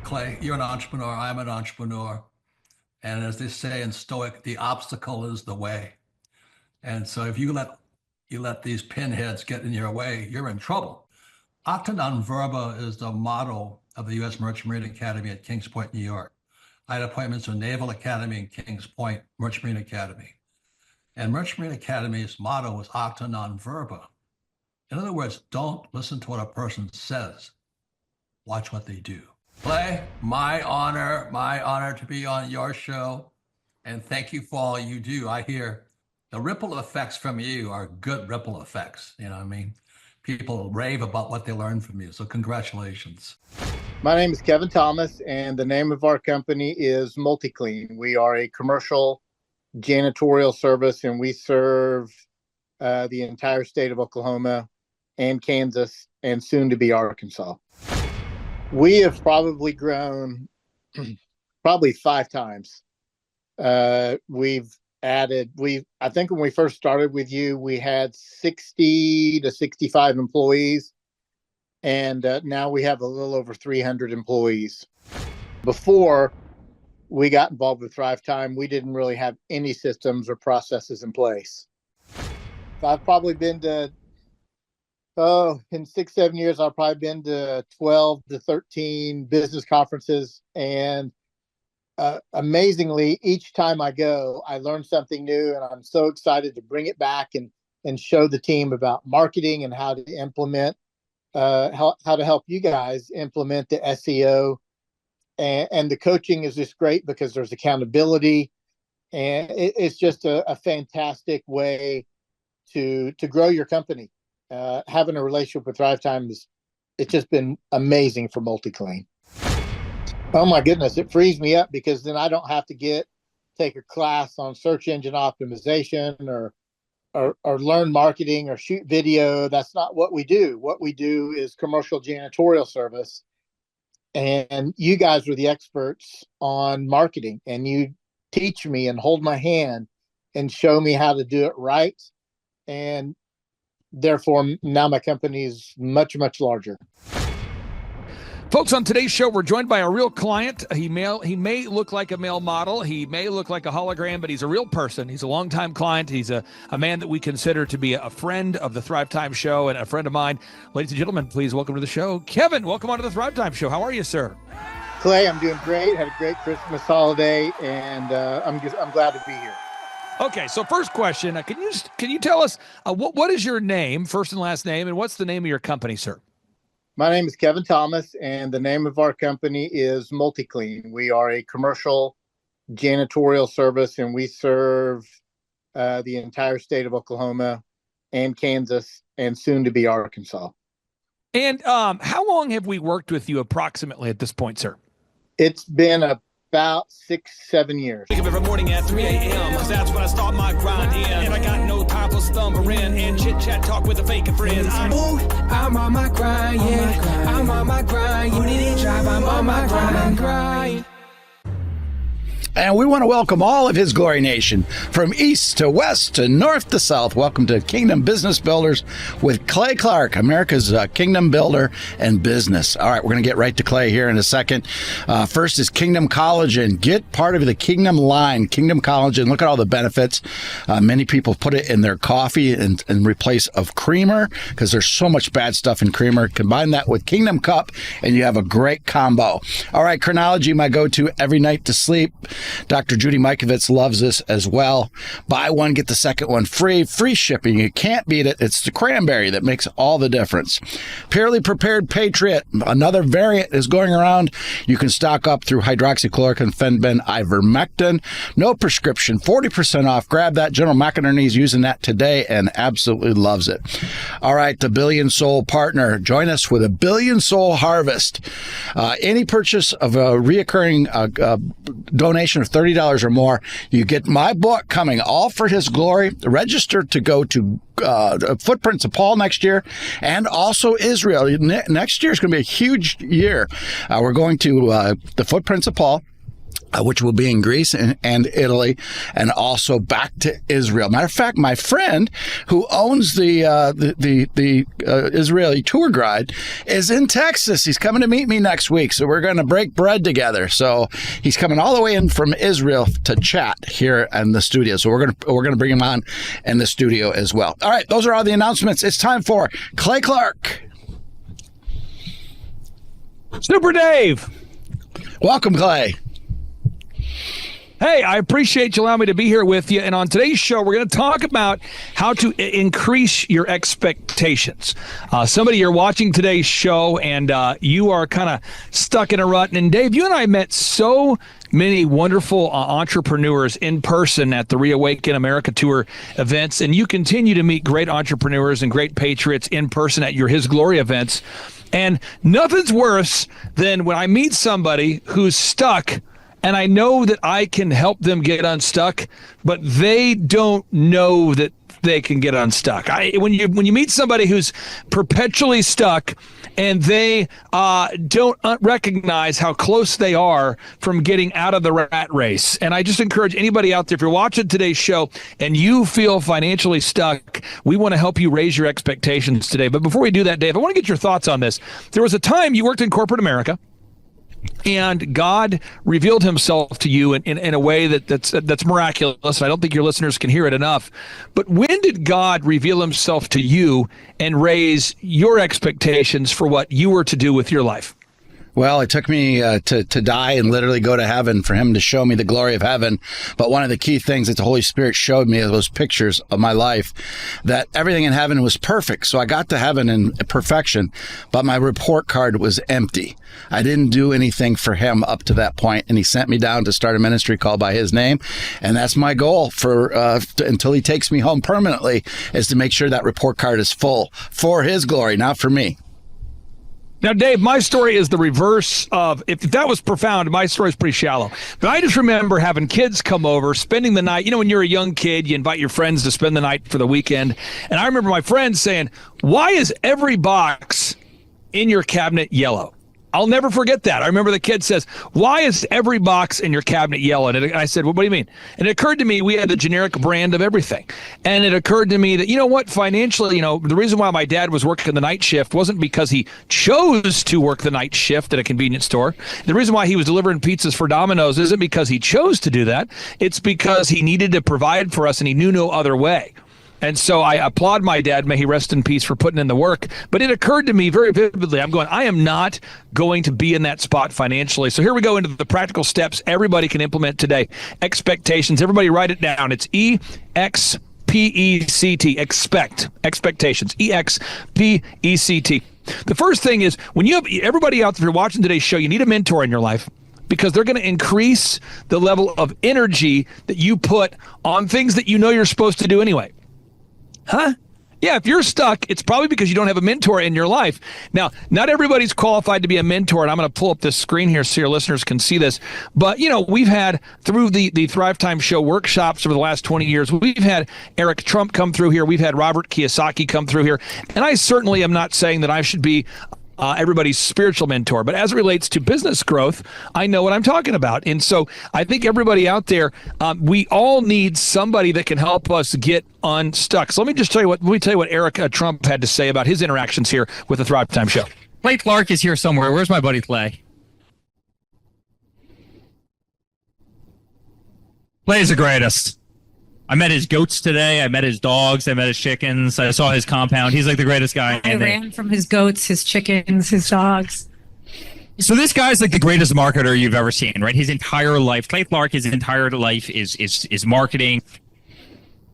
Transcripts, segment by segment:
Clay, you're an entrepreneur. I'm an entrepreneur. And as they say in Stoic, the obstacle is the way. And so if you let these pinheads get in your way, you're in trouble. Acta non verba is the motto of the U.S. Merchant Marine Academy at Kings Point, New York. I had appointments to Naval Academy and Kings Point Merchant Marine Academy. And Merchant Marine Academy's motto was acta non verba. In other words, don't listen to what a person says. Watch what they do. Clay, my honor to be on your show. And thank you for all you do. I hear the ripple effects from you are good ripple effects. You know what I mean? People rave about what they learn from you. So congratulations. My name is Kevin Thomas, and the name of our company is MultiClean. We are a commercial janitorial service, and we serve the entire state of Oklahoma and Kansas and soon to be Arkansas. We have probably grown probably 5 times. We've added, I think when we first started with you, we had 60 to 65 employees. And now we have a little over 300 employees. Before we got involved with Thrive Time, we didn't really have any systems or processes in place. I've probably been to, in 6-7 years, I've probably been to 12 to 13 business conferences. And amazingly, each time I go, I learn something new, and I'm so excited to bring it back and show the team about marketing and how to implement, how to help you guys implement the SEO. And the coaching is just great because there's accountability, and it's just a fantastic way to grow your company. Having a relationship with Thrive Time it's just been amazing for MultiClean. Oh my goodness, it frees me up because then I don't have to take a class on search engine optimization or learn marketing or shoot video. That's not what we do. What we do is commercial janitorial service. And you guys are the experts on marketing, and you teach me and hold my hand and show me how to do it right. And therefore, now my company is much, much larger. Folks, on today's show, we're joined by a real client. He may look like a male model. He may look like a hologram, but he's a real person. He's a longtime client. He's a man that we consider to be a friend of the Thrive Time Show and a friend of mine. Ladies and gentlemen, please welcome to the show, Kevin. Welcome onto the Thrive Time Show. How are you, sir? Clay, I'm doing great. Had a great Christmas holiday, and I'm glad to be here. Okay, so first question, can you tell us what is your name, first and last name, and what's the name of your company, sir? My name is Kevin Thomas, and the name of our company is MultiClean. We are a commercial janitorial service, and we serve the entire state of Oklahoma and Kansas and soon to be Arkansas. And how long have we worked with you approximately at this point, sir? It's been about 6-7 years. Wake up every morning at 3 a.m. Cause that's when I start my grind in. And I got no time for stumbling and chit chat talk with the fake friends. I'm on my grind, yeah. I'm on my grind. You need a job, I'm on my grind. And we want to welcome all of His Glory Nation from east to west to north to south. Welcome to Kingdom Business Builders with Clay Clark, America's Kingdom Builder and Business. All right, we're going to get right to Clay here in a second. First is Kingdom Collagen. Get part of the Kingdom line, Kingdom Collagen. Look at all the benefits. Many people put it in their coffee in replace of creamer because there's so much bad stuff in creamer. Combine that with Kingdom Cup and you have a great combo. All right, Chronology, my go-to every night to sleep. Dr. Judy Mikovits loves this as well. Buy one, get the second one free. Free shipping. You can't beat it. It's the cranberry that makes all the difference. Purely Prepared Patriot. Another variant is going around. You can stock up through hydroxychloroquine, fenbin, ivermectin. No prescription. 40% off. Grab that. General McInerney is using that today and absolutely loves it. All right, the Billion Soul Partner. Join us with a Billion Soul Harvest. Any purchase of a reoccurring donation of $30 or more, you get my book coming, All for His Glory. Register to go to Footprints of Paul next year, and also Israel. Next year is going to be a huge year. We're going to the Footprints of Paul. which will be in Greece and Italy, and also back to Israel. Matter of fact, my friend who owns the Israeli tour guide is in Texas. He's coming to meet me next week, so we're going to break bread together. So he's coming all the way in from Israel to chat here in the studio. So we're going to bring him on in the studio as well. All right, those are all the announcements. It's time for Clay Clark. Super Dave. Welcome, Clay. Hey, I appreciate you allowing me to be here with you. And on today's show, we're going to talk about how to increase your expectations. Somebody, you're watching today's show and you are kind of stuck in a rut. And Dave, you and I met so many wonderful entrepreneurs in person at the Reawaken America Tour events. And you continue to meet great entrepreneurs and great patriots in person at your His Glory events. And nothing's worse than when I meet somebody who's stuck and I know that I can help them get unstuck, but they don't know that they can get unstuck. When you meet somebody who's perpetually stuck and they don't recognize how close they are from getting out of the rat race. And I just encourage anybody out there, if you're watching today's show and you feel financially stuck, we want to help you raise your expectations today. But before we do that, Dave, I want to get your thoughts on this. There was a time you worked in corporate America, and God revealed himself to you in a way that's miraculous. I don't think your listeners can hear it enough. But when did God reveal himself to you and raise your expectations for what you were to do with your life? Well, it took me to die and literally go to heaven for him to show me the glory of heaven. But one of the key things that the Holy Spirit showed me are those pictures of my life, that everything in heaven was perfect. So I got to heaven in perfection, but my report card was empty. I didn't do anything for him up to that point, and he sent me down to start a ministry called by his name. And that's my goal for until he takes me home permanently, is to make sure that report card is full for his glory, not for me. Now, Dave, my story is the reverse of, if that was profound, my story is pretty shallow. But I just remember having kids come over, spending the night. You know, when you're a young kid, you invite your friends to spend the night for the weekend. And I remember my friends saying, "Why is every box in your cabinet yellow?" I'll never forget that. I remember the kid says, "Why is every box in your cabinet yellow?" And I said, "Well, what do you mean?" And it occurred to me, we had the generic brand of everything. And it occurred to me that, you know what, financially, the reason why my dad was working the night shift wasn't because he chose to work the night shift at a convenience store. The reason why he was delivering pizzas for Domino's isn't because he chose to do that. It's because he needed to provide for us and he knew no other way. And so I applaud my dad, may he rest in peace, for putting in the work. But it occurred to me very vividly, I am not going to be in that spot financially. So here we go into the practical steps everybody can implement today. Expectations. Everybody write it down. It's EXPECT. Expectations. EXPECT. The first thing is, when you have everybody out there, if you're watching today's show, you need a mentor in your life, because they're going to increase the level of energy that you put on things that you know you're supposed to do anyway. Huh? Yeah, if you're stuck, it's probably because you don't have a mentor in your life. Now, not everybody's qualified to be a mentor, and I'm going to pull up this screen here so your listeners can see this. But, we've had, through the Thrive Time Show workshops over the last 20 years, we've had Eric Trump come through here. We've had Robert Kiyosaki come through here. And I certainly am not saying that I should be everybody's spiritual mentor, but as it relates to business growth, I know what I'm talking about. And so I think everybody out there, we all need somebody that can help us get unstuck. So let me tell you what Eric Trump had to say about his interactions here with the Thrive Time Show. Clay Clark is here somewhere. Where's my buddy Clay? Clay is the greatest. I met his goats today. I met his dogs. I met his chickens. I saw his compound. He's like the greatest guy. I ran from his goats, his chickens, his dogs. So this guy's like the greatest marketer you've ever seen, right? His entire life, Clay Clark, his entire life is marketing.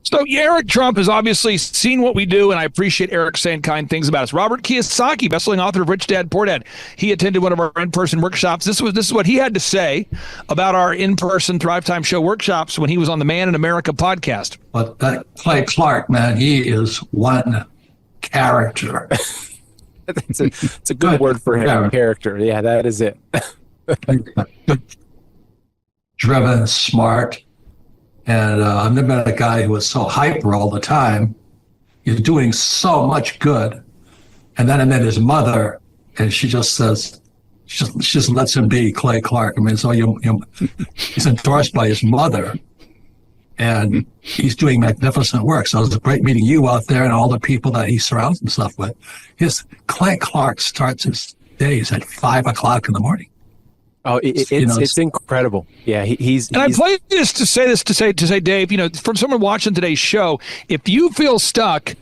So Eric Trump has obviously seen what we do, and I appreciate Eric saying kind things about us. Robert Kiyosaki, bestselling author of Rich Dad, Poor Dad, he attended one of our in-person workshops. This is what he had to say about our in-person Thrive Time Show workshops when he was on the Man in America podcast. But that Clay Clark, man, he is one character. It's a good word for him, Yeah. character. Yeah, that is it. Driven, smart. And I've never met a guy who was so hyper all the time. He's doing so much good. And then I met his mother, and she just says, she just lets him be Clay Clark. I mean, so he's endorsed by his mother, and he's doing magnificent work. So it's great meeting you out there and all the people that he surrounds himself with. Clay Clark starts his days at 5 o'clock in the morning. Oh, it's incredible. Yeah, he's. And I play this to say, Dave, from someone watching today's show, if you feel stuck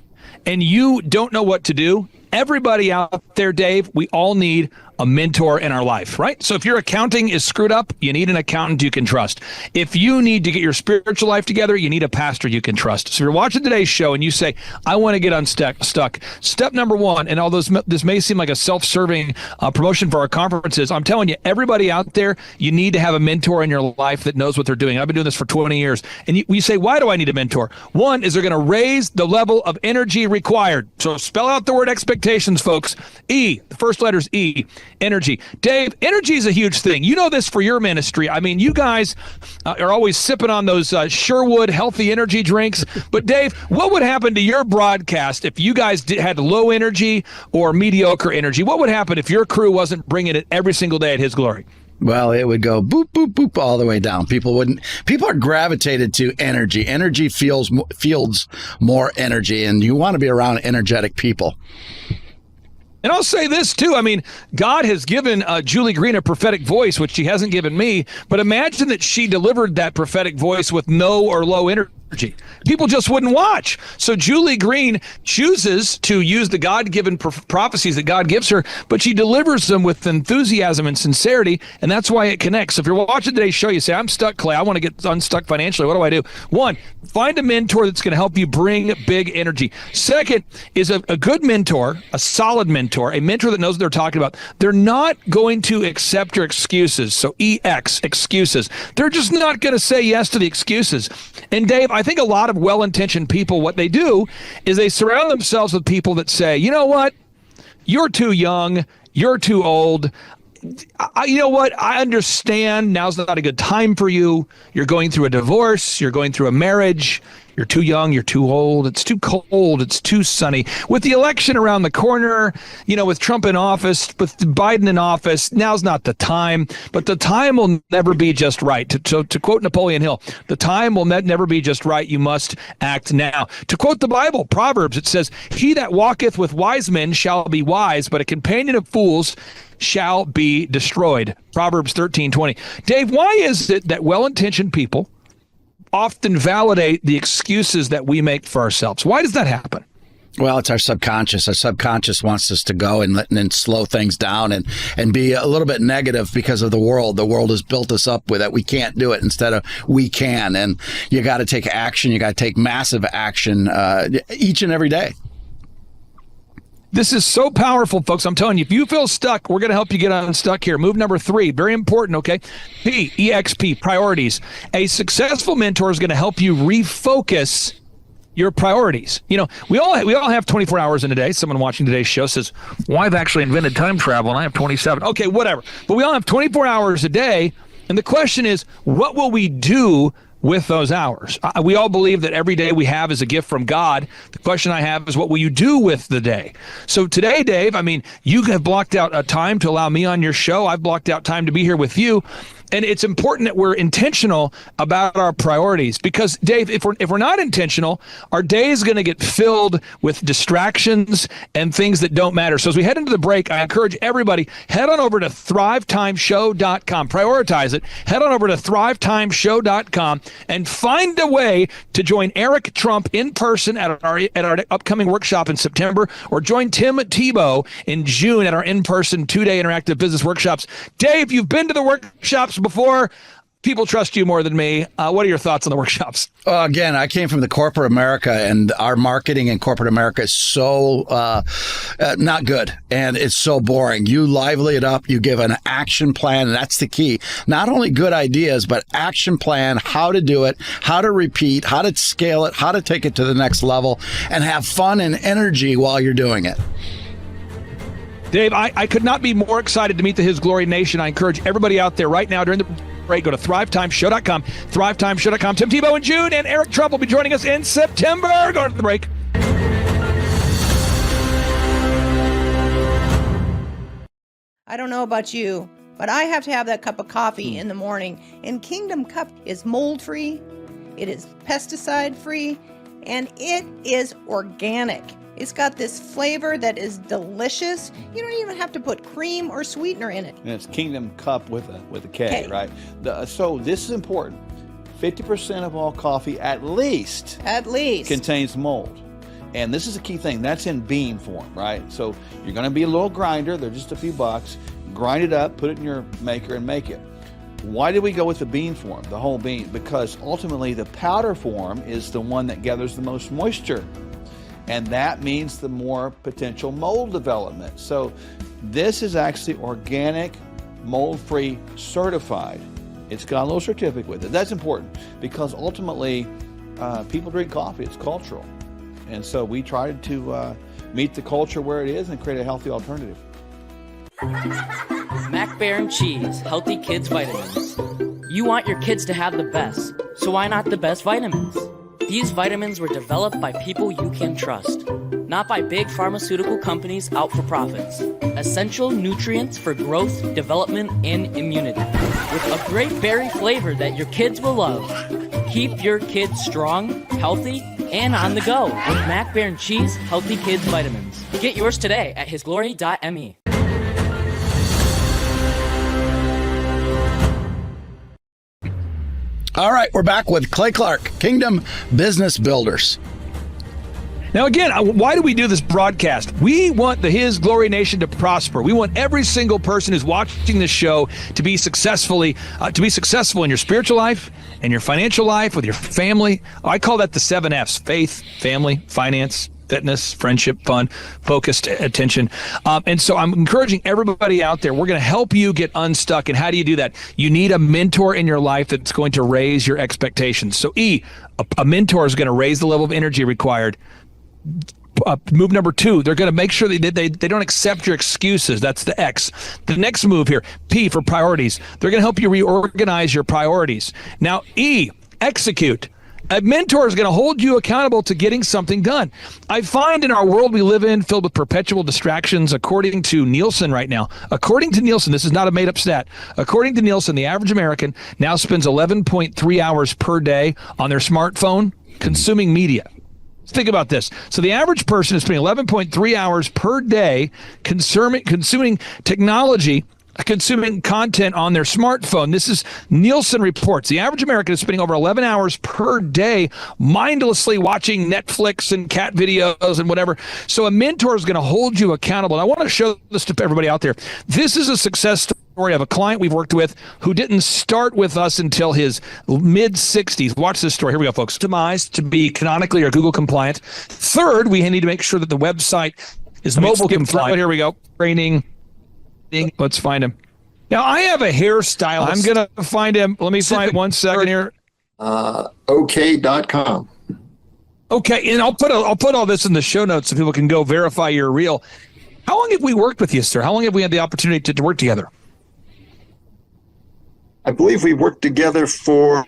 and you don't know what to do, everybody out there, Dave, we all need a mentor in our life, right? So if your accounting is screwed up, you need an accountant you can trust. If you need to get your spiritual life together, you need a pastor you can trust. So if you're watching today's show and you say, I want to get unstuck, step number one, and although this may seem like a self-serving promotion for our conferences, I'm telling you, everybody out there, you need to have a mentor in your life that knows what they're doing. I've been doing this for 20 years. And you say, why do I need a mentor? One is they're going to raise the level of energy required. So spell out the word expectations, folks. E, the first letter is E. Energy. Dave, energy is a huge thing. You know this for your ministry. I mean, you guys are always sipping on those Sherwood healthy energy drinks. But Dave, what would happen to your broadcast if you guys had low energy or mediocre energy? What would happen if your crew wasn't bringing it every single day at His Glory? Well, it would go boop, boop, boop all the way down. People are gravitated to energy. Energy fields more energy, and you want to be around energetic people. And I'll say this, too. I mean, God has given Julie Green a prophetic voice, which she hasn't given me. But imagine that she delivered that prophetic voice with no or low energy. People just wouldn't watch. So Julie Green chooses to use the God-given prophecies that God gives her, but she delivers them with enthusiasm and sincerity, and that's why it connects. So if you're watching today's show, you say, I'm stuck, Clay. I want to get unstuck financially. What do I do? One, find a mentor that's going to help you bring big energy. Second is a good mentor, a solid mentor, a mentor that knows what they're talking about. They're not going to accept your excuses. So EX, excuses. They're just not going to say yes to the excuses. And Dave, I think a lot of well-intentioned people, what they do is they surround themselves with people that say, you know what, you're too young, you're too old. You know what, I understand now's not a good time for you. You're going through a divorce, you're going through a marriage. You're too young, you're too old, it's too cold, it's too sunny. With the election around the corner, with Trump in office, with Biden in office, now's not the time. But the time will never be just right. To quote Napoleon Hill, the time will never be just right. You must act now. To quote the Bible, Proverbs, it says, he that walketh with wise men shall be wise, but a companion of fools shall be destroyed. Proverbs 13:20. Dave, why is it that well-intentioned people often validate the excuses that we make for ourselves? Why does that happen? Well, it's our subconscious. Our subconscious wants us to go and slow things down and be a little bit negative because of the world. The world has built us up with that we can't do it instead of we can. And you got to take action. You got to take massive action each and every day. This is so powerful, folks. I'm telling you, if you feel stuck, we're going to help you get unstuck here. Move number 3, very important, okay? P, EXP, priorities. A successful mentor is going to help you refocus your priorities. We all have 24 hours in a day. Someone watching today's show says, well, I've actually invented time travel and I have 27. Okay, whatever. But we all have 24 hours a day. And the question is, what will we do with those hours? We all believe that every day we have is a gift from God. The question I have is, what will you do with the day? So today, Dave, you have blocked out a time to allow me on your show. I've blocked out time to be here with you. And it's important that we're intentional about our priorities, because Dave, if we're not intentional, our day is going to get filled with distractions and things that don't matter. So as we head into the break, I encourage everybody, head on over to thrivetimeshow.com. Prioritize it. Head on over to thrivetimeshow.com and find a way to join Eric Trump in person at our upcoming workshop in September, or join Tim Tebow in June at our in-person 2-day interactive business workshops. Dave, you've been to the workshops before. People trust you more than me. What are your thoughts on the workshops? Again, I came from the corporate America, and our marketing in corporate America is so not good, and it's so boring. You lively it up. You give an action plan, and that's the key. Not only good ideas, but action plan, how to do it, how to repeat, how to scale it, how to take it to the next level, and have fun and energy while you're doing it. Dave, I could not be more excited to meet the His Glory Nation. I encourage everybody out there right now during the break, go to thrivetimeshow.com, thrivetimeshow.com. Tim Tebow in June, and Eric Trump will be joining us in September. Go to the break. I don't know about you, but I have to have that cup of coffee in the morning. And Kingdom Cup is mold-free, it is pesticide-free, and it is organic. It's got this flavor that is delicious. You don't even have to put cream or sweetener in it. And it's Kingdom Cup with a K, K. right? So this is important. 50% of all coffee at least contains mold. And this is a key thing. That's in bean form, right? So you're going to be a little grinder. They're just a few bucks. Grind it up, put it in your maker, and make it. Why did we go with the bean form, the whole bean? Because ultimately the powder form is the one that gathers the most moisture. And that means the more potential mold development. So this is actually organic, mold-free, certified. It's got a little certificate with it. That's important because ultimately people drink coffee. It's cultural. And so we tried to meet the culture where it is and create a healthy alternative. Mac Baron Cheese, healthy kids vitamins. You want your kids to have the best, so why not the best vitamins? These vitamins were developed by people you can trust, not by big pharmaceutical companies out for profits. Essential nutrients for growth, development, and immunity. With a great berry flavor that your kids will love. Keep your kids strong, healthy, and on the go with Mac Baron Cheese Healthy Kids Vitamins. Get yours today at hisglory.me. All right, we're back with Clay Clark, Kingdom Business Builders. Now, again, why do we do this broadcast? We want the His Glory Nation to prosper. We want every single person who's watching this show to be successful in your spiritual life and your financial life, with your family. I call that the 7 F's: faith, family, finance, fitness, friendship, fun, focused attention. And so I'm encouraging everybody out there, we're going to help you get unstuck. And how do you do that? You need a mentor in your life that's going to raise your expectations. So a mentor is going to raise the level of energy required. Move number 2, they're going to make sure that they don't accept your excuses. That's the X. The next move here, P, for priorities. They're going to help you reorganize your priorities. Now, E, execute. A mentor is going to hold you accountable to getting something done. I find in our world we live in, filled with perpetual distractions, according to Nielsen right now, this is not a made-up stat. According to Nielsen, the average American now spends 11.3 hours per day on their smartphone consuming media. Think about this. So the average person is spending 11.3 hours per day consuming technology, consuming content on their smartphone. This is Nielsen reports. The average American is spending over 11 hours per day mindlessly watching Netflix and cat videos and whatever. So a mentor is going to hold you accountable. And I want to show this to everybody out there. This is a success story of a client we've worked with who didn't start with us until his mid-60s. Watch this story. Here we go, folks. Optimized to be canonically or Google compliant. Third, we need to make sure that the website is mobile compliant. Here we go. Training. Let's find him. Now, I have a hairstylist. I'm going to find him. Let me find 1 second here. OK.com. Okay, and I'll put all this in the show notes so people can go verify you're real. How long have we worked with you, sir? How long have we had the opportunity to work together? I believe we worked together for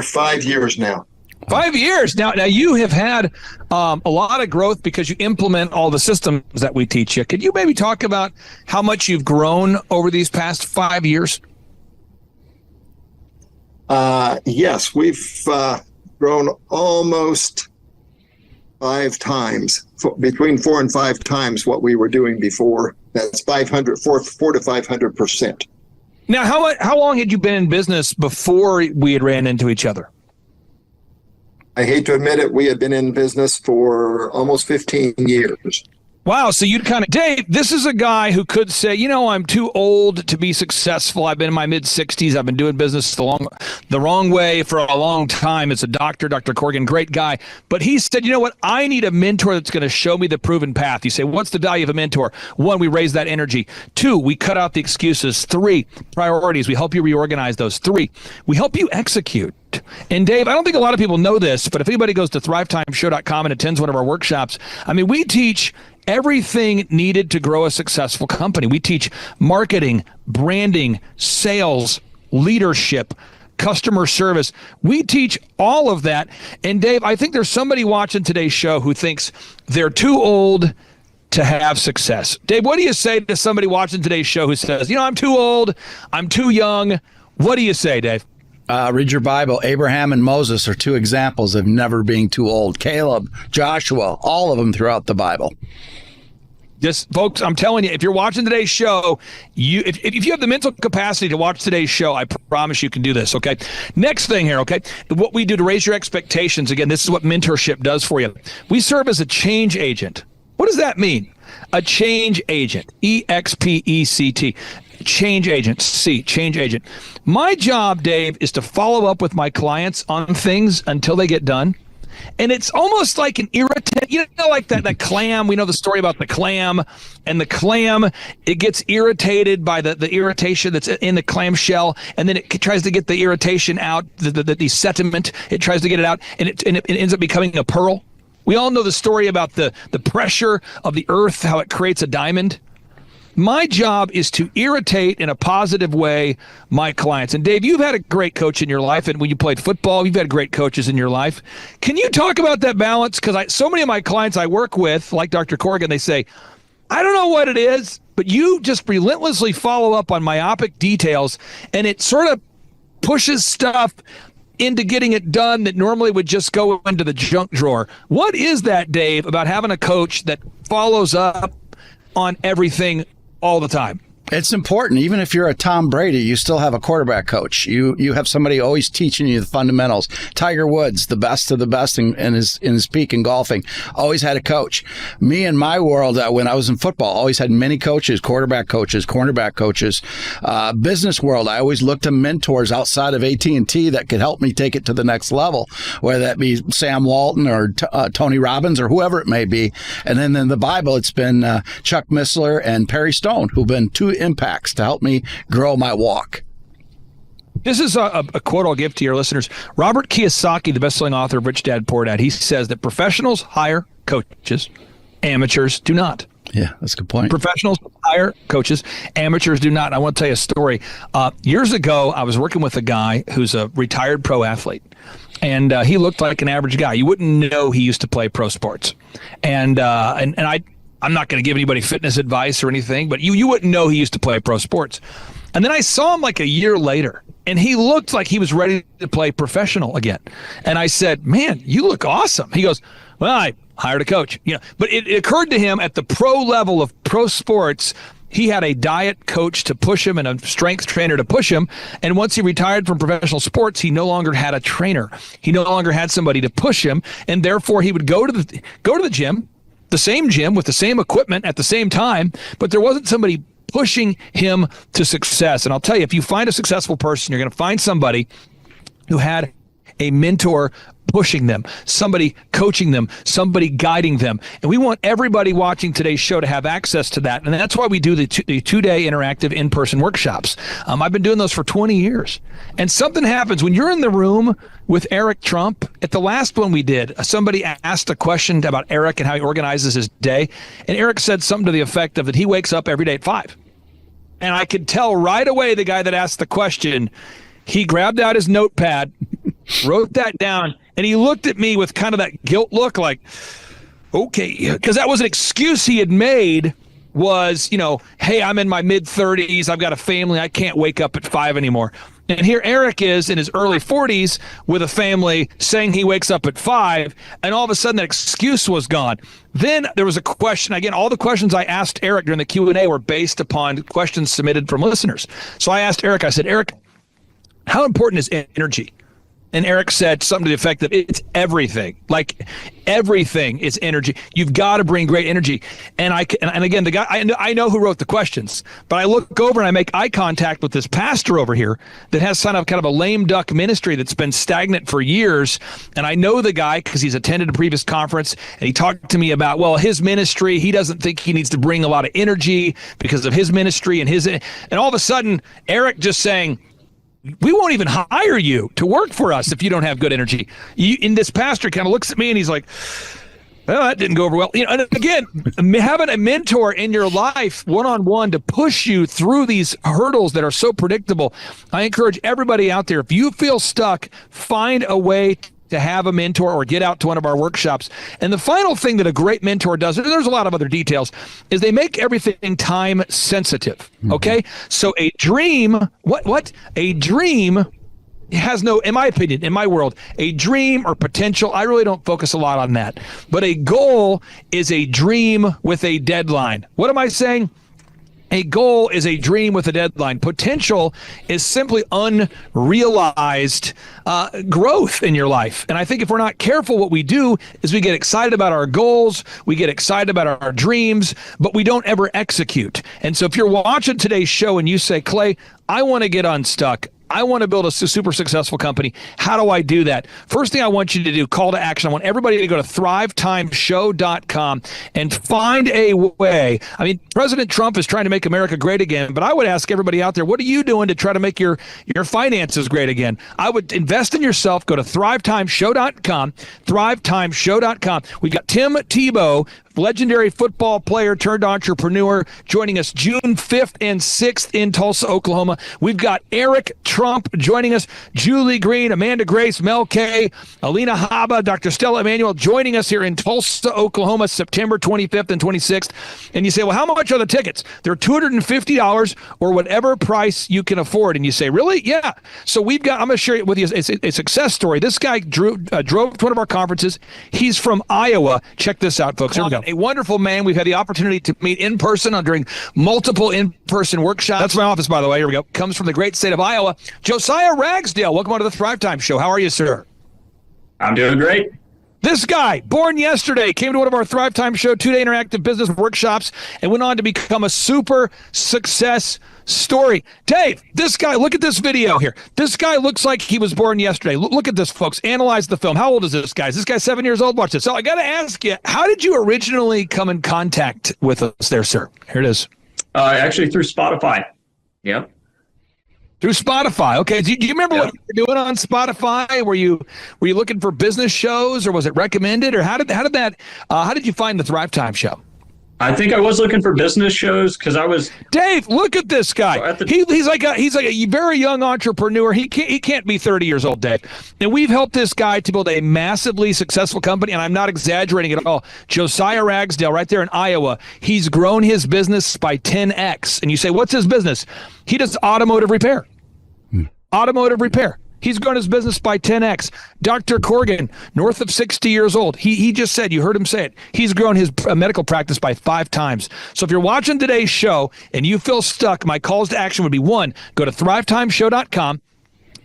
5 years now. 5 years. Now you have had a lot of growth because you implement all the systems that we teach you. Could you maybe talk about how much you've grown over these past 5 years? Yes, we've grown almost 5 times, between 4 and 5 times what we were doing before. That's 4 to 500%. Now, how long had you been in business before we had ran into each other? I hate to admit it, we had been in business for almost 15 years. Wow. So you'd kind of, Dave, this is a guy who could say, I'm too old to be successful. I've been in my mid-60s. I've been doing business the wrong way for a long time. It's a doctor, Dr. Corrigan, great guy. But he said, you know what? I need a mentor that's going to show me the proven path. You say, what's the value of a mentor? 1, we raise that energy. 2, we cut out the excuses. 3, priorities. We help you reorganize those. 3, we help you execute. And Dave, I don't think a lot of people know this, but if anybody goes to thrivetimeshow.com and attends one of our workshops, we teach everything needed to grow a successful company. We teach marketing, branding, sales, leadership, customer service. We teach all of that. And Dave, I think there's somebody watching today's show who thinks they're too old to have success. Dave, what do you say to somebody watching today's show who says, I'm too old, I'm too young? What do you say, Dave? Read your Bible. Abraham and Moses are two examples of never being too old. Caleb, Joshua, all of them throughout the Bible. Just, folks, I'm telling you, if you're watching today's show, if you have the mental capacity to watch today's show, I promise you can do this, okay? Next thing here, okay? What we do to raise your expectations, again, this is what mentorship does for you. We serve as a change agent. What does that mean? A change agent, EXPECT. Change agent, change agent. My job, Dave, is to follow up with my clients on things until they get done. And it's almost like an irritant, like that clam. We know the story about the clam, and the clam, it gets irritated by the irritation that's in the clam shell, and then it tries to get the irritation out, the sediment, it tries to get it out, and it ends up becoming a pearl. We all know the story about the pressure of the earth, how it creates a diamond. My job is to irritate in a positive way my clients. And Dave, you've had a great coach in your life, and when you played football, you've had great coaches in your life. Can you talk about that balance? Because so many of my clients I work with, like Dr. Corrigan, they say, I don't know what it is, but you just relentlessly follow up on myopic details, and it sort of pushes stuff into getting it done that normally would just go into the junk drawer. What is that, Dave, about having a coach that follows up on everything all the time? It's important. Even if you're a Tom Brady, you still have a quarterback coach. You have somebody always teaching you the fundamentals. Tiger Woods, the best of the best in his peak in golfing, always had a coach. Me in my world, when I was in football, always had many coaches, quarterback coaches, cornerback coaches. Business world, I always looked to mentors outside of AT&T that could help me take it to the next level, whether that be Sam Walton or Tony Robbins or whoever it may be. And then in the Bible, it's been Chuck Missler and Perry Stone, who've been two impacts to help me grow my walk. This is a quote I'll give to your listeners. Robert Kiyosaki, the best-selling author of Rich Dad, Poor Dad, he says that professionals hire coaches, amateurs do not. Yeah, that's a good point. Professionals hire coaches, amateurs do not. I want to tell you a story. Years ago, I was working with a guy who's a retired pro athlete. And he looked like an average guy. You wouldn't know he used to play pro sports. And I'm not going to give anybody fitness advice or anything, but you wouldn't know he used to play pro sports. And then I saw him like a year later, and he looked like he was ready to play professional again. And I said, man, you look awesome. He goes, well, I hired a coach. But it occurred to him at the pro level of pro sports, he had a diet coach to push him and a strength trainer to push him. And once he retired from professional sports, he no longer had a trainer. He no longer had somebody to push him. And therefore he would go to the gym, the same gym with the same equipment at the same time, but there wasn't somebody pushing him to success. And I'll tell you, if you find a successful person, you're going to find somebody who had a mentor pushing them, somebody coaching them, somebody guiding them. And we want everybody watching today's show to have access to that. And that's why we do the two-day interactive in-person workshops. I've been doing those for 20 years. And something happens when you're in the room with Eric Trump. At the last one we did, somebody asked a question about Eric and how he organizes his day. And Eric said something to the effect of that he wakes up every day at 5. And I could tell right away the guy that asked the question, he grabbed out his notepad, wrote that down, and he looked at me with kind of that guilt look like, okay, because that was an excuse he had made was, hey, I'm in my mid-30s, I've got a family, I can't wake up at 5 anymore. And here Eric is in his early 40s with a family saying he wakes up at 5, and all of a sudden that excuse was gone. Then there was a question. Again, all the questions I asked Eric during the Q&A were based upon questions submitted from listeners. So I asked Eric, I said, Eric, how important is energy? And Eric said something to the effect of it's everything. Like everything is energy. You've got to bring great energy. And again, the guy I know who wrote the questions, but I look over and I make eye contact with this pastor over here that has kind of a lame duck ministry that's been stagnant for years. And I know the guy because he's attended a previous conference, and he talked to me about, well, his ministry, he doesn't think he needs to bring a lot of energy because of his ministry and all of a sudden Eric just saying, we won't even hire you to work for us if you don't have good energy. And this pastor kind of looks at me and he's like, well, that didn't go over well. And again, having a mentor in your life one-on-one to push you through these hurdles that are so predictable. I encourage everybody out there, if you feel stuck, find a way to have a mentor or get out to one of our workshops. And the final thing that a great mentor does, and there's a lot of other details, is they make everything time sensitive. Okay? So a dream, a dream has no, in my opinion, in my world, a dream or potential, I really don't focus a lot on that. But a goal is a dream with a deadline. What am I saying? A goal is a dream with a deadline. Potential is simply unrealized growth in your life. And I think if we're not careful, what we do is we get excited about our goals, we get excited about our dreams, but we don't ever execute. And so if you're watching today's show and you say, Clay, I want to get unstuck, I want to build a super successful company. How do I do that? First thing I want you to do, call to action. I want everybody to go to thrivetimeshow.com and find a way. I mean, President Trump is trying to make America great again, but I would ask everybody out there, what are you doing to try to make your finances great again? I would invest in yourself. Go to thrivetimeshow.com, thrivetimeshow.com. We've got Tim Tebow, legendary football player turned entrepreneur, joining us June 5th and 6th in Tulsa, Oklahoma. We've got Eric Trump joining us, Julie Green, Amanda Grace, Mel K, Alina Haba, Dr. Stella Emanuel joining us here in Tulsa, Oklahoma, September 25th and 26th. And you say, well, how much are the tickets? They're $250 or whatever price you can afford. And you say, really? Yeah. So we've got, I'm going to share it with you. It's a success story. This guy drove to one of our conferences. He's from Iowa. Check this out, folks. Here we go. A wonderful man. We've had the opportunity to meet in person during multiple in-person workshops. That's my office, by the way. Here we go. Comes from the great state of Iowa. Josiah Ragsdale, welcome on to the Thrive Time Show. How are you, sir? I'm doing great. This guy, born yesterday, came to one of our Thrive Time Show 2-day interactive business workshops and went on to become a super success story. Dave, this guy, look at this video here. This guy looks like he was born yesterday. Look at this, folks. Analyze the film. How old is this guy? Is this guy 7 years old? Watch this. So I got to ask you, how did you originally come in contact with us there, sir? Here it is. Actually, through Spotify. Yep. Through Spotify. Okay. Do you remember what you were doing on Spotify? Were you looking for business shows, or was it recommended, or how did you find the Thrive Time Show? I think I was looking for business shows because I was. Dave, look at this guy. He's like a very young entrepreneur. He can't be 30 years old, Dave. And we've helped this guy to build a massively successful company, and I'm not exaggerating at all. Josiah Ragsdale, right there in Iowa, he's grown his business by 10x. And you say, what's his business? He does automotive repair. Automotive repair. He's grown his business by 10x. Dr. Corrigan, north of 60 years old, he just said, you heard him say it, he's grown his medical practice by 5 times. So if you're watching today's show and you feel stuck, my calls to action would be, 1, go to thrivetimeshow.com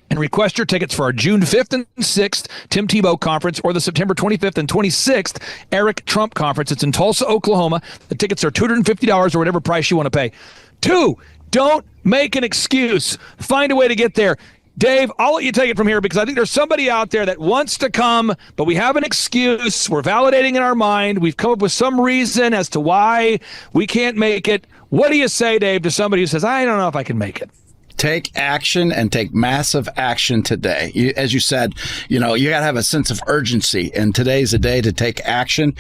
and request your tickets for our June 5th and 6th Tim Tebow conference, or the September 25th and 26th Eric Trump conference. It's in Tulsa, Oklahoma. The tickets are $250 or whatever price you want to pay. 2, don't make an excuse. Find a way to get there. Dave, I'll let you take it from here because I think there's somebody out there that wants to come, but we have an excuse. We're validating in our mind. We've come up with some reason as to why we can't make it. What do you say, Dave, to somebody who says, I don't know if I can make it? Take action, and take massive action today. As you said, you got to have a sense of urgency, and today's a day to take action.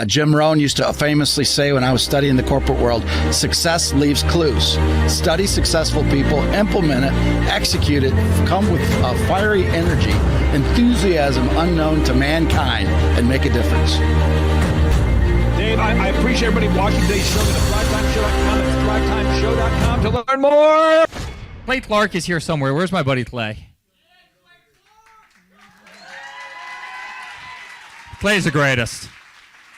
Jim Rohn used to famously say, when I was studying the corporate world, success leaves clues. Study successful people, implement it, execute it, come with fiery energy, enthusiasm unknown to mankind, and make a difference. Dave, I appreciate everybody watching today's show. Go to thrivetimeshow.com, to learn more. Clay Clark is here somewhere. Where's my buddy Clay? Clay's the greatest.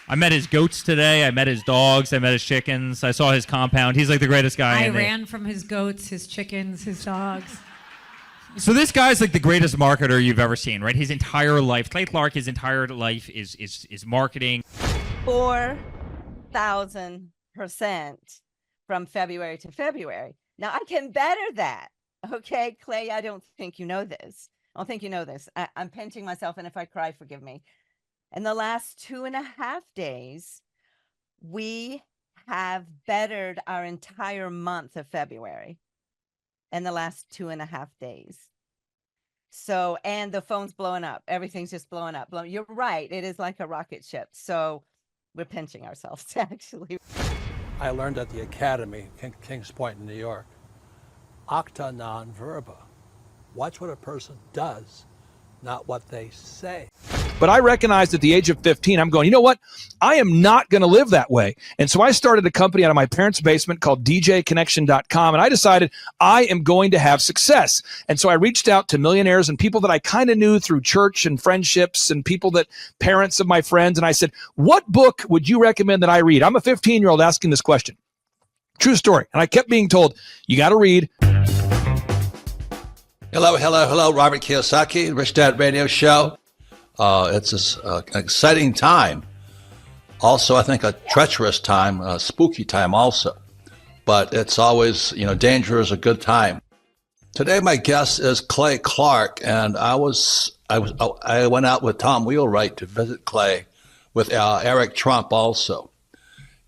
I met his goats today. I met his dogs. I met his chickens. I saw his compound. He's like the greatest guy. I ran from his goats, his chickens, his dogs. So this guy's like the greatest marketer you've ever seen, right? His entire life, Clay Clark, his entire life is marketing. 4,000% from February to February. Now, I can better that. Okay, Clay, I don't think you know this. I don't think you know this. I'm pinching myself, and if I cry, forgive me. In the last 2.5 days, we have bettered our entire month of February in the last 2.5 days. So, and the phone's blowing up. Everything's just blowing up. You're right. It is like a rocket ship. So we're pinching ourselves, actually. I learned at the Academy, Kings Point in New York, acta non verba. Watch what a person does, not what they say. But I recognized at the age of 15, I'm going, you know what? I am not going to live that way. And so I started a company out of my parents' basement called djconnection.com. And I decided I am going to have success. And so I reached out to millionaires and people that I kind of knew through church and friendships and people that parents of my friends. And I said, what book would you recommend that I read? I'm a 15-year-old asking this question. True story. And I kept being told, you got to read. Hello. Robert Kiyosaki, Rich Dad Radio Show. It's an exciting time. Also, I think a treacherous time, a spooky time also. But it's always, danger is a good time. Today, my guest is Clay Clark, and I went out with Tom Wheelwright to visit Clay with Eric Trump also.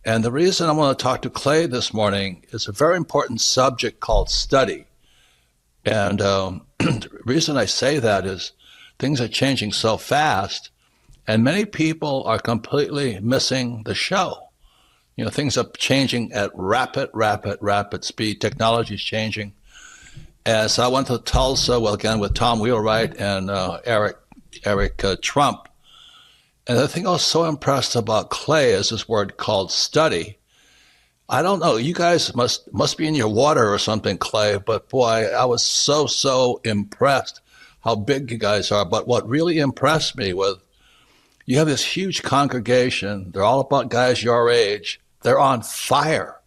And the reason I want to talk to Clay this morning is a very important subject called study. And the reason I say that is things are changing so fast, and many people are completely missing the show. Things are changing at rapid speed. Technology is changing. And so I went to Tulsa, again, with Tom Wheelwright and Eric Trump. And the thing I was so impressed about Clay is this word called study. I don't know, you guys must be in your water or something, Clay, but boy, I was so impressed how big you guys are. But what really impressed me was you have this huge congregation. They're all about guys your age. They're on fire.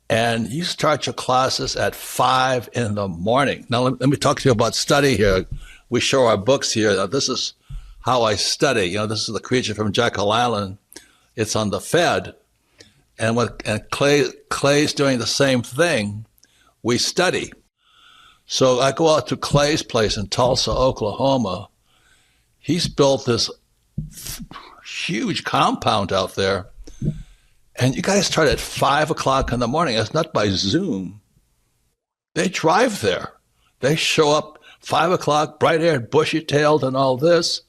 And you start your classes at 5 a.m. Now, let me talk to you about study here. We show our books here. Now, this is how I study. This is The Creature from Jekyll Island. It's on the Fed. And Clay's doing the same thing. We study. So I go out to Clay's place in Tulsa, Oklahoma. He's built this huge compound out there. And you guys start at 5 o'clock in the morning. It's not by Zoom. They drive there. They show up 5 o'clock, bright-haired, bushy-tailed and all this.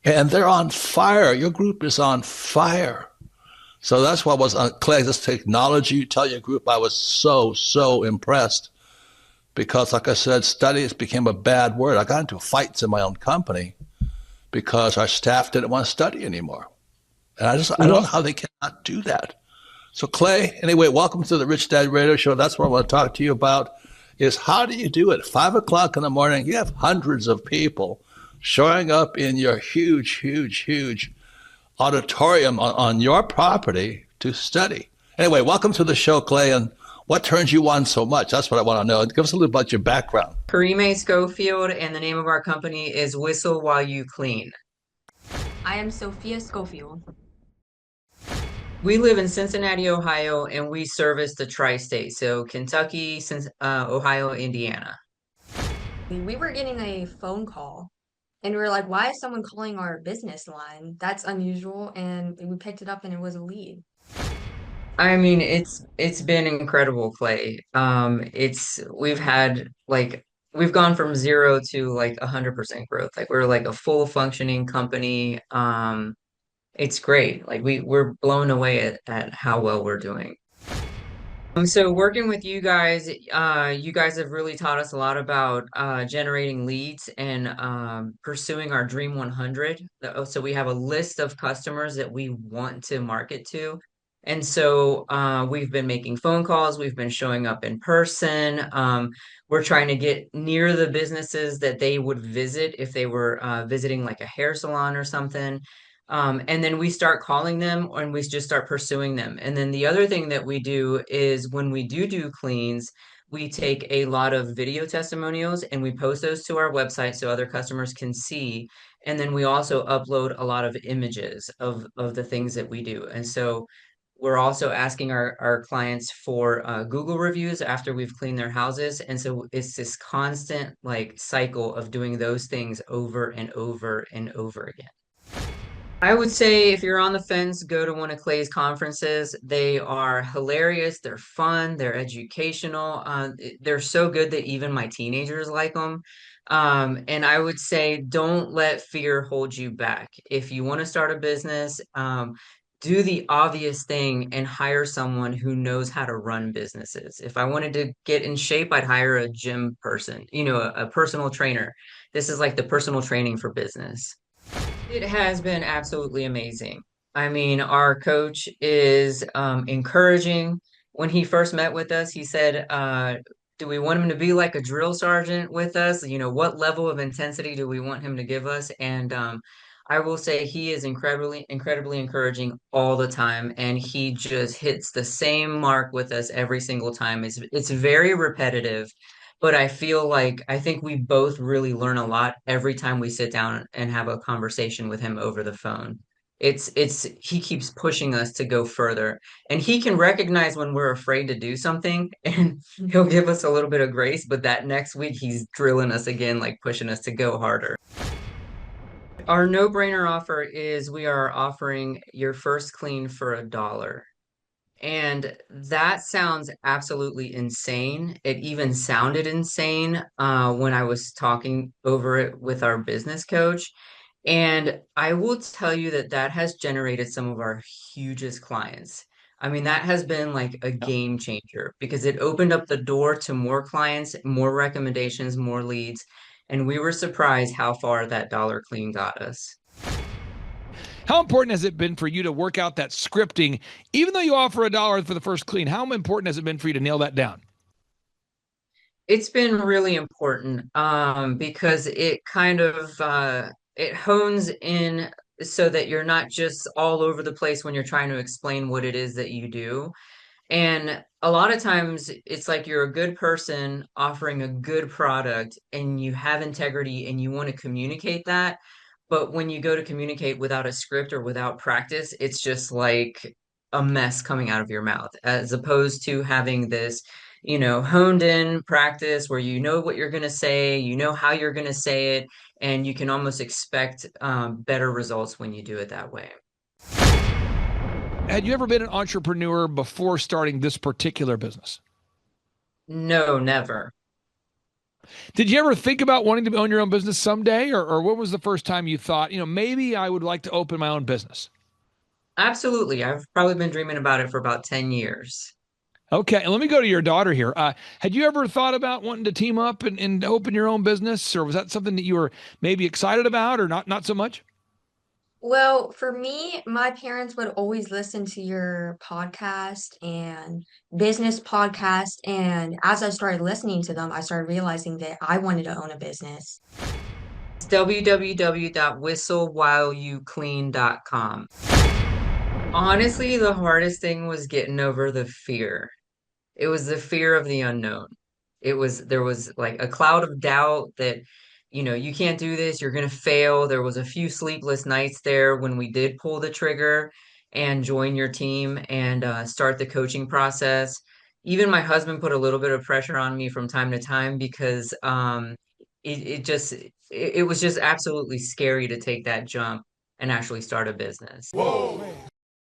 And they're on fire. Your group is on fire. So that's what was on Clay, this technology. You tell your group, I was so impressed. Because, like I said, studies became a bad word. I got into fights in my own company because our staff didn't want to study anymore. And I don't know how they cannot do that. So, Clay, anyway, welcome to the Rich Dad Radio Show. That's what I want to talk to you about, is how do you do it? 5 o'clock in the morning, you have hundreds of people showing up in your huge auditorium on your property to study. Anyway, welcome to the show, Clay, and what turns you on so much? That's what I want to know. Give us a little about your background. Karime Schofield, and the name of our company is Whistle While You Clean. I am Sophia Schofield. We live in Cincinnati, Ohio, and we service the tri-state, so Kentucky, Ohio, Indiana. We were getting a phone call, and we were like, why is someone calling our business line? That's unusual, and we picked it up, and it was a lead. I mean, it's been incredible, Clay. We've gone from 0 to 100% growth. We're like a full functioning company. It's great. We're blown away at how well we're doing. So working with you guys have really taught us a lot about generating leads and pursuing our Dream 100. So we have a list of customers that we want to market to. And so we've been making phone calls, we've been showing up in person. We're trying to get near the businesses that they would visit if they were visiting like a hair salon or something. And then we start calling them and we just start pursuing them. And then the other thing that we do is when we do cleans, we take a lot of video testimonials and we post those to our website so other customers can see. And then we also upload a lot of images of the things that we do. And so we're also asking our clients for Google reviews after we've cleaned their houses. And so it's this constant cycle of doing those things over and over and over again. I would say if you're on the fence, go to one of Clay's conferences. They are hilarious. They're fun. They're educational. They're so good that even my teenagers like them. And I would say don't let fear hold you back. If you want to start a business, do the obvious thing and hire someone who knows how to run businesses. If I wanted to get in shape, I'd hire a gym person, a personal trainer. This is like the personal training for business. It has been absolutely amazing. I mean, our coach is encouraging. When he first met with us, he said, do we want him to be like a drill sergeant with us? What level of intensity do we want him to give us? And I will say he is incredibly, incredibly encouraging all the time, and he just hits the same mark with us every single time. It's very repetitive, but I think we both really learn a lot every time we sit down and have a conversation with him over the phone. He keeps pushing us to go further, and he can recognize when we're afraid to do something, and he'll give us a little bit of grace, but that next week he's drilling us again, like pushing us to go harder. Our no-brainer offer is we are offering your first clean for $1. And that sounds absolutely insane. It even sounded insane when I was talking over it with our business coach. And I will tell you that that has generated some of our hugest clients. I mean, that has been like a game changer because it opened up the door to more clients, more recommendations, more leads. And we were surprised how far that dollar clean got us. How important has it been for you to work out that scripting, even though you offer $1 for the first clean? How important has it been for you to nail that down? It's been really important because it kind of it hones in so that you're not just all over the place when you're trying to explain what it is that you do. And a lot of times it's like you're a good person offering a good product and you have integrity and you want to communicate that. But when you go to communicate without a script or without practice, it's just like a mess coming out of your mouth, as opposed to having this, honed in practice where you know what you're going to say, you know how you're going to say it, and you can almost expect better results when you do it that way. Had you ever been an entrepreneur before starting this particular business? No, never. Did you ever think about wanting to own your own business someday? Or when was the first time you thought, maybe I would like to open my own business? Absolutely. I've probably been dreaming about it for about 10 years. Okay. And let me go to your daughter here. Had you ever thought about wanting to team up and open your own business? Or was that something that you were maybe excited about or not so much? Well, for me, my parents would always listen to your podcast and business podcast. And as I started listening to them, I started realizing that I wanted to own a business. It's www.whistlewhileyouclean.com. Honestly, the hardest thing was getting over the fear. It was the fear of the unknown. There was like a cloud of doubt that, you can't do this, you're going to fail. There was a few sleepless nights there when we did pull the trigger and join your team and start the coaching process. Even my husband put a little bit of pressure on me from time to time because it was just absolutely scary to take that jump and actually start a business. Whoa.